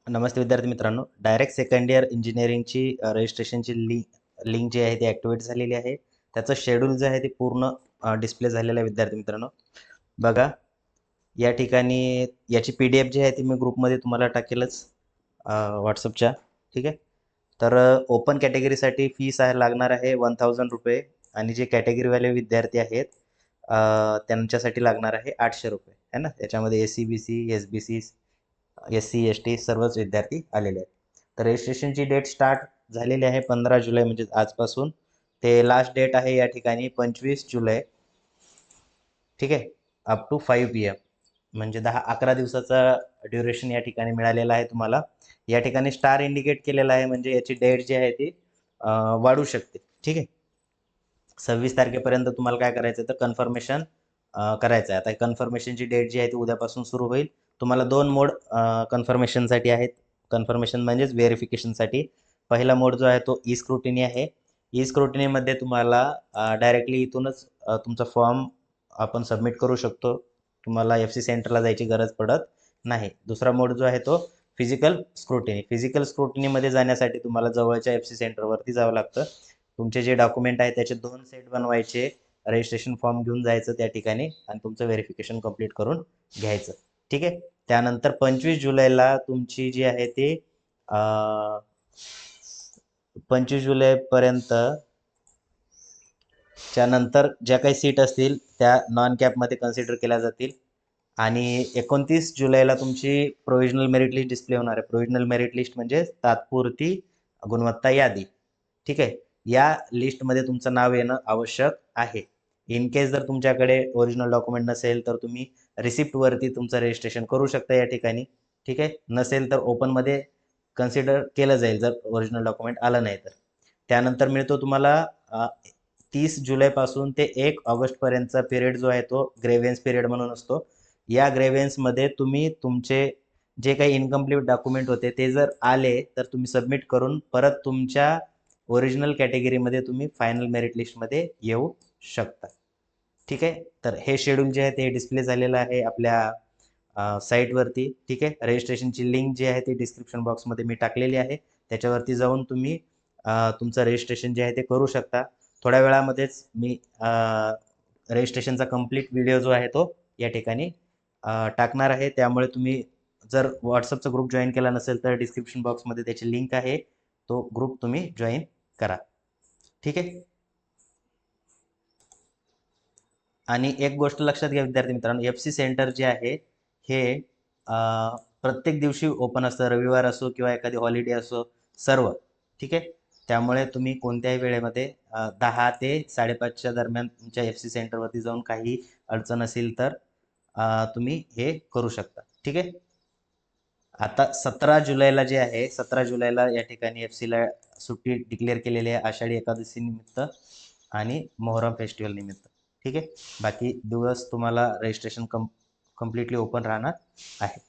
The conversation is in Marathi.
नमस्ते विद्यार्थी मित्रांनो, डायरेक्ट सेकंड इयर इंजिनिअरिंगची रजिस्ट्रेशनची लिंक जी आहे ती ॲक्टिवेट झालेली आहे. त्याचं शेड्यूल जे आहे ते पूर्ण डिस्प्ले झालेलं आहे विद्यार्थी मित्रांनो. बघा, या ठिकाणी याची PDF जी आहे ती मी ग्रुपमध्ये तुम्हाला टाकेलच व्हॉट्सअपच्या. ठीक आहे. तर ओपन कॅटेगरीसाठी फीस लागणार आहे 1000 रुपये आणि जे कॅटेगरीवाले विद्यार्थी आहेत त्यांच्यासाठी लागणार आहे 800 रुपये है ना. त्याच्यामध्ये SC, BC, SBC, SC, ST सर्वच विद्यार्थी आलेले आहेत. तर रजिस्ट्रेशनची डेट स्टार्ट झालेली आहे 15 जुलै म्हणजे आजपासून ते लास्ट डेट आहे या ठिकाणी 25 जुलै. ठीक आहे. अप टू 5 PM म्हणजे 11 दिवसाचा ड्युरेशन या ठिकाणी मिळालेला आहे तुम्हाला. या ठिकाणी स्टार इंडिकेट केलेला आहे म्हणजे याची डेट जी आहे ती वाढू शकते. ठीक आहे. 26 तारखेपर्यंत तुम्हाला काय करायचं तर कन्फर्मेशन करायचं आहे. आता कन्फर्मेशनची डेट जी आहे ती उद्यापासून सुरू होईल. तुम्हाला 2 मोड कन्फर्मेशनसाठी आहेत. कन्फर्मेशन म्हणजेच व्हेरिफिकेशनसाठी. पहिला मोड जो आहे तो ई स्क्रुटिनी आहे. ई स्क्रुटिनीमध्ये तुम्हाला डायरेक्टली इथूनच तुमचा फॉर्म आपण सबमिट करू शकतो. तुम्हाला FC सेंटरला जायची गरज पडत नाही. दुसरा मोड जो आहे तो फिजिकल स्क्रुटिनी. फिजिकल स्क्रुटिनीमध्ये जाण्यासाठी तुम्हाला जवळच्या FC सेंटरवरती जावं लागतं. तुमचे जे डॉक्युमेंट आहे त्याचे 2 सेट बनवायचे, रजिस्ट्रेशन फॉर्म घेऊन जायचं त्या ठिकाणी आणि तुमचं व्हेरिफिकेशन कंप्लीट करून घ्यायचं. ठीक आहे. त्यानंतर 25 जुलैला तुमची जी आहे ती 25 जुलैपर्यंत त्यानंतर ज्या काही सीट असतील त्या नॉन कॅपमध्ये कन्सिडर केल्या जातील आणि 29 जुलैला तुमची प्रोव्हिजनल मेरिट लिस्ट डिस्प्ले होणार आहे. प्रोव्हिजनल मेरिट लिस्ट म्हणजे तात्पुरती गुणवत्ता यादी. ठीक आहे. या लिस्टमध्ये तुमचं नाव येणं आवश्यक आहे. इन केस जर तुमच्याकडे ओरिजिनल डॉक्युमेंट नसेल तर तुम्ही रिसिप्टवरती तुमचं रजिस्ट्रेशन करू शकता या ठिकाणी. ठीक आहे. नसेल तर ओपनमध्ये कन्सिडर केलं जाईल जर ओरिजिनल डॉक्युमेंट आलं नाही तर. त्यानंतर मिळतो तुम्हाला 30 जुलैपासून ते 1 ऑगस्टपर्यंतचा पिरियड जो आहे तो ग्रेव्हियन्स पिरियड म्हणून असतो. या ग्रेव्हियन्समध्ये तुम्ही तुमचे जे काही इनकम्प्लीट डॉक्युमेंट होते ते जर आले तर तुम्ही सबमिट करून परत तुमच्या ओरिजिनल कॅटेगरीमध्ये तुम्ही फायनल मेरिट लिस्टमध्ये येऊ शकता. ठीक आहे. तर हे शेड्यूल जे आहे ते डिस्प्ले झालेलं आहे आपल्या साईटवरती. ठीक आहे. रजिस्ट्रेशनची लिंक जी आहे ती डिस्क्रिप्शन बॉक्समध्ये मी टाकलेली आहे. त्याच्यावरती जाऊन तुम्ही तुमचं रजिस्ट्रेशन जे आहे ते करू शकता. थोड्या वेळामध्येच मी रजिस्ट्रेशनचा कंप्लीट व्हिडिओ जो आहे तो या ठिकाणी टाकणार आहे. त्यामुळे तुम्ही जर व्हॉट्सअपचा ग्रुप जॉईन केला नसेल तर डिस्क्रिप्शन बॉक्समध्ये त्याची लिंक आहे. तो ग्रुप तुम्ही जॉईन करा. ठीक आहे. आणि एक गोष्ट लक्षात घ्या विद्यार्थी मित्रांनो, FC सेंटर जे आहे हे प्रत्येक दिवशी ओपन असतं. रविवार असो किंवा एखादी हॉलिडे असो सर्व. ठीक आहे. त्यामुळे तुम्ही कोणत्याही वेळेमध्ये 10 ते 5:30च्या दरम्यान तुमच्या FC सेंटरवरती जाऊन काही अडचण असेल तर तुम्ही हे करू शकता. ठीक आहे. आता 17 जुलैला जे आहे 17 जुलैला या ठिकाणी FCला सुट्टी डिक्लेअर केलेली आहे आषाढी एकादशी निमित्त आणि मोहरम फेस्टिवल निमित्त. ठीक आहे. बाकी दिवस तुम्हाला रजिस्ट्रेशन कम्प्लिटली ओपन राहणार आहे.